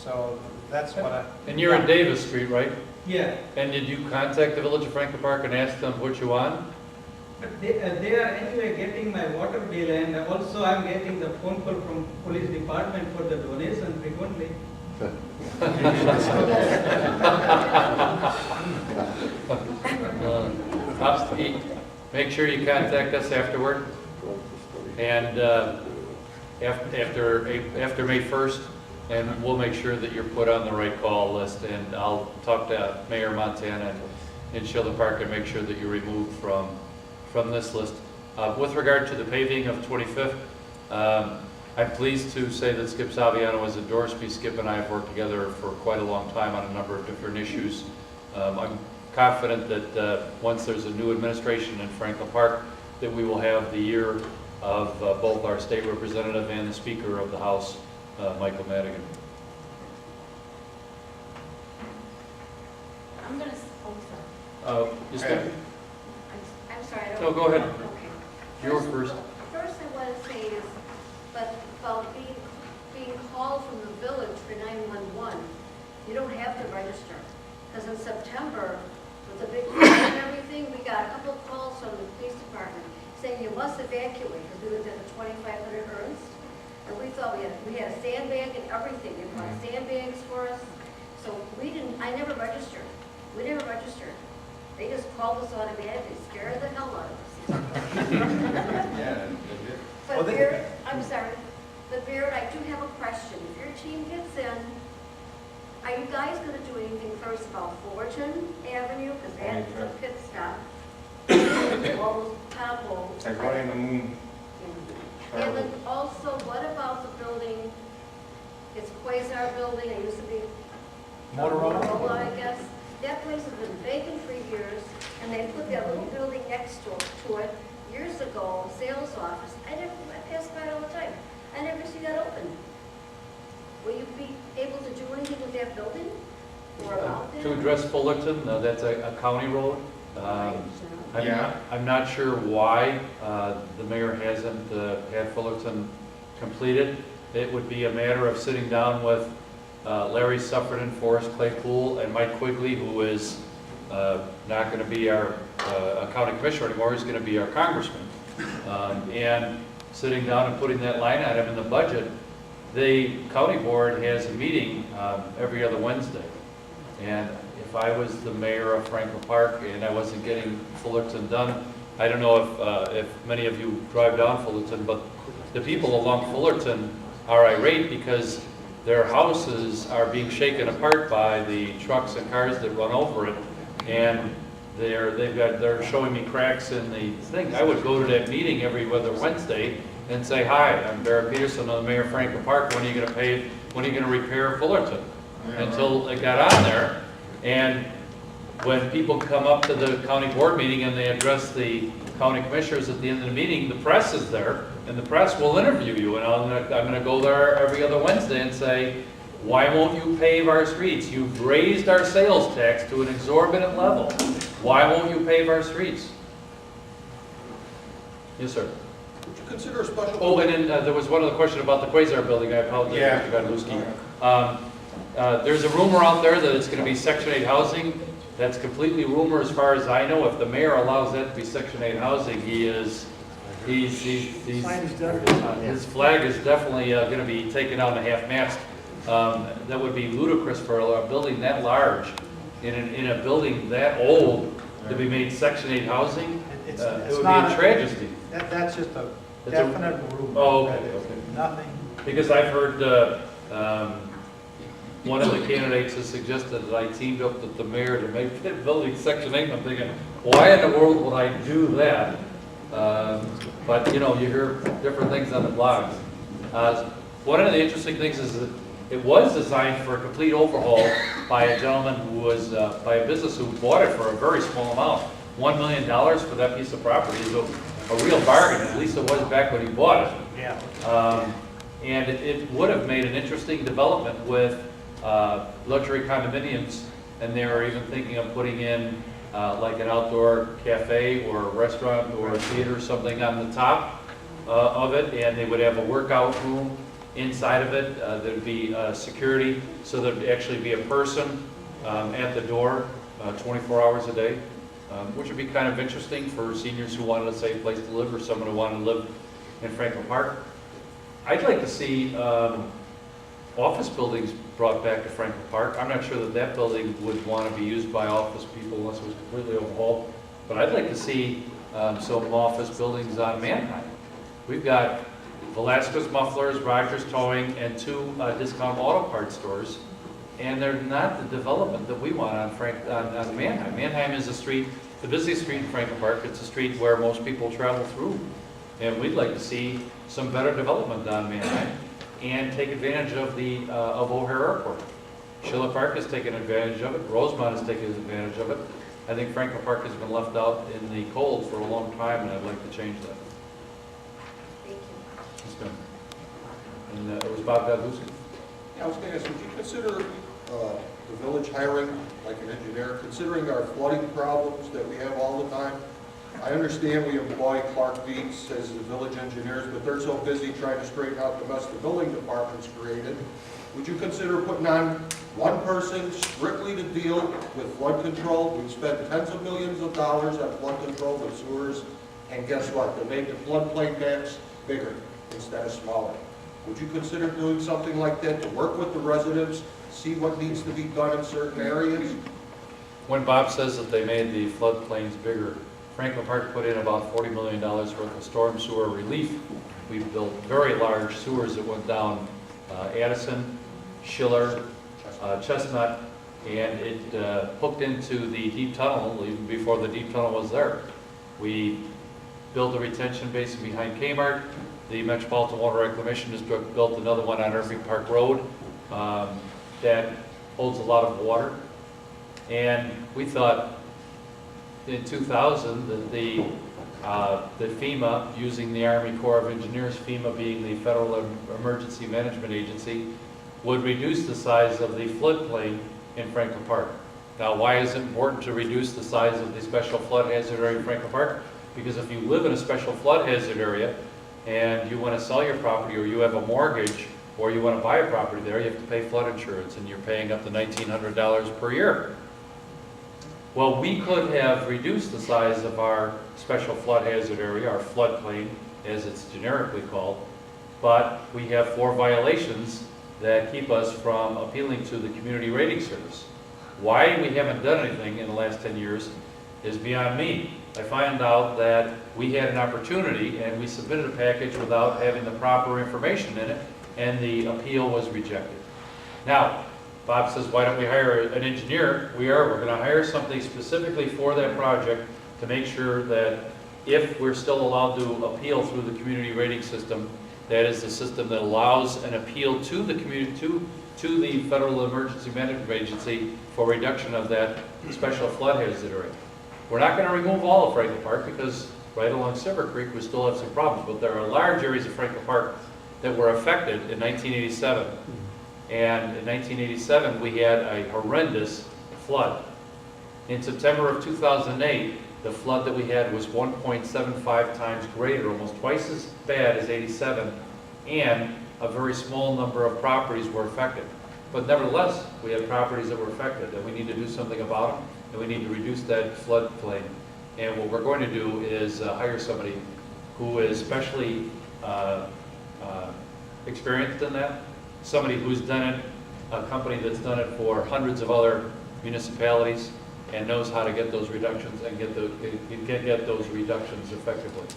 So that's what I. And you're in Davis Street, right? Yeah, And did you contact the Village of Franklin Park and ask them what you want? but they are anyway getting my water bill, and also I'm getting the phone call from police department for the donation frequently. Make sure you contact us afterward. And after May 1st, and we'll make sure that you're put on the right call list. And I'll talk to Mayor Montana and Sheldon Park and make sure that you're removed from this list. With regard to the paving of 25th, I'm pleased to say that Skip Saviano has endorsed me. Skip and I have worked together for quite a long time on a number of different issues. I'm confident that once there's a new administration in Franklin Park, that we will have the ear of both our state representative and the Speaker of the House, Michael Madigan. I'm gonna, oh, Just I'm sorry, I don't. No, go ahead. Okay. You're first. First I want to say is, but about being called from the village for 911, you don't have to register. Because in September, with the big flood and everything, we got a couple of calls from the police department saying you must evacuate, because we lived at the 2500 Ernst. And we thought we had a sandbag and everything. They brought sandbags for us. So I never registered. We never registered. They just called us automatically, scared the hell out of us. Yeah, But Barrett, I'm sorry, but Barrett, I do have a question. If your team gets in, are you guys gonna do anything first about Fullerton Avenue? Because that's a pit stop. All those potholes. It's like running the moon. And then also, what about the building, it's Quasar Building, it used to be Motorola? I guess. That place has been vacant for years, and they put that little building next to it years ago, sales office. I pass by it all the time. I never see that open. Will you be able to do anything with that building? Or about that? To address Fullerton, that's a county road. I'm not sure why the mayor hasn't had Fullerton completed. It would be a matter of sitting down with Larry Sufferton, Forrest Claypool, and Mike Quigley, who is not going to be our county commissioner anymore. He's going to be our congressman. And sitting down and putting that line item in the budget. The county board has a meeting every other Wednesday. And if I was the mayor of Franklin Park and I wasn't getting Fullerton done, I don't know if many of you drive down Fullerton, but the people along Fullerton are irate because their houses are being shaken apart by the trucks and cars that run over it. And they're showing me cracks in the thing. I would go to that meeting every other Wednesday and say, "Hi, I'm Barrett Peterson, I'm the mayor of Franklin Park. When are you going to pave? When are you going to repair Fullerton?" Until it got on there, and when people come up to the county board meeting and they address the county commissioners at the end of the meeting, the press is there, and the press will interview you. And I'm going to go there every other Wednesday and say, "Why won't you pave our streets? You've raised our sales tax to an exorbitant level. Why won't you pave our streets?" Yes, sir. Would you consider a special? Oh, and then there was one other question about the Quasar building. I apologize, Yeah. Mr. Godlewski. There's a rumor out there that it's going to be Section 8 housing. That's completely rumor as far as I know. If the mayor allows that to be Section 8 housing, his flag is definitely going to be taken out and half-mast. That would be ludicrous for a building that large, in a building that old, to be made Section 8 housing. It's It would be not a tragedy. That's just a It's a- definite rumor. Oh, okay, That is okay. Nothing. Because I've heard one of the candidates has suggested that I teamed up with the mayor to make that building Section 8, and I'm thinking, why in the world would I do that? But, you know, you hear different things on the blogs. One of the interesting things is that it was designed for a complete overhaul by a gentleman who was, by a business who bought it for a very small amount. $1 million for that piece of property is a real bargain, at least it was back when he bought it. Yeah. And it would have made an interesting development with luxury condominiums, and they were even thinking of putting in like an outdoor cafe or a restaurant or a theater or something on the top of it, and they would have a workout room inside of it. There'd be security, so there'd actually be a person at the door 24 hours a day, which would be kind of interesting for seniors who wanted a safe place to live or someone who wanted to live in Franklin Park. I'd like to see office buildings brought back to Franklin Park. I'm not sure that that building would want to be used by office people unless it was completely overhauled. But I'd like to see some office buildings on Manheim. We've got Velasquez Mufflers, Rogers Towing, and 2 discount auto parts stores. And they're not the development that we want on Manheim. Manheim is a street, the busiest street in Franklin Park. It's a street where most people travel through. And we'd like to see some better development on Manheim and take advantage of of O'Hare Airport. Schiller Park has taken advantage of it. Rosemont has taken advantage of it. I think Franklin Park has been left out in the cold for a long time, and I'd like to change that. Thank you. It's been. And it was Bob Godlewski. Yeah, I was going to ask, would you consider the village hiring like an engineer, considering our flooding problems that we have all the time? I understand we employ Clark Dietz as the village engineers, but they're so busy trying to straighten out the mess the building department's created. Would you consider putting on one person strictly to deal with flood control? We've spent tens of millions of dollars on flood control with sewers, and guess what? They made the floodplain maps bigger instead of smaller. Would you consider doing something like that to work with the residents, see what needs to be done in certain areas? When Bob says that they made the floodplains bigger, Franklin Park put in about $40 million worth of storm sewer relief. We built very large sewers that went down Addison, Schiller, Chestnut, and it hooked into the deep tunnel even before the deep tunnel was there. We built a retention basin behind Kmart. The Metropolitan Water Reclamation District built another one on Irving Park Road that holds a lot of water. And we thought in 2000 that the FEMA, using the Army Corps of Engineers, FEMA being the Federal Emergency Management Agency, would reduce the size of the floodplain in Franklin Park. Now, why is it important to reduce the size of the special flood hazard area in Franklin Park? Because if you live in a special flood hazard area and you want to sell your property, or you have a mortgage, or you want to buy a property there, you have to pay flood insurance, and you're paying up to $1,900 per year. Well, we could have reduced the size of our special flood hazard area, our floodplain, as it's generically called, but we have 4 violations that keep us from appealing to the Community Rating Service. Why we haven't done anything in the last 10 years is beyond me. I find out that we had an opportunity and we submitted a package without having the proper information in it, and the appeal was rejected. Now, Bob says, why don't we hire an engineer? We're going to hire somebody specifically for that project to make sure that if we're still allowed to appeal through the community rating system, that is the system that allows an appeal to the community, to the Federal Emergency Management Agency for reduction of that special flood hazard area. We're not going to remove all of Franklin Park because right along Silver Creek we still have some problems, but there are large areas of Franklin Park that were affected in 1987. And in 1987, we had a horrendous flood. In September of 2008, the flood that we had was 1.75 times greater, almost twice as bad as 87, and a very small number of properties were affected. But nevertheless, we had properties that were affected, and we need to do something about them, and we need to reduce that floodplain. And what we're going to do is hire somebody who is especially experienced in that, somebody who's done it, a company that's done it for hundreds of other municipalities and knows how to get those reductions and get those reductions effectively.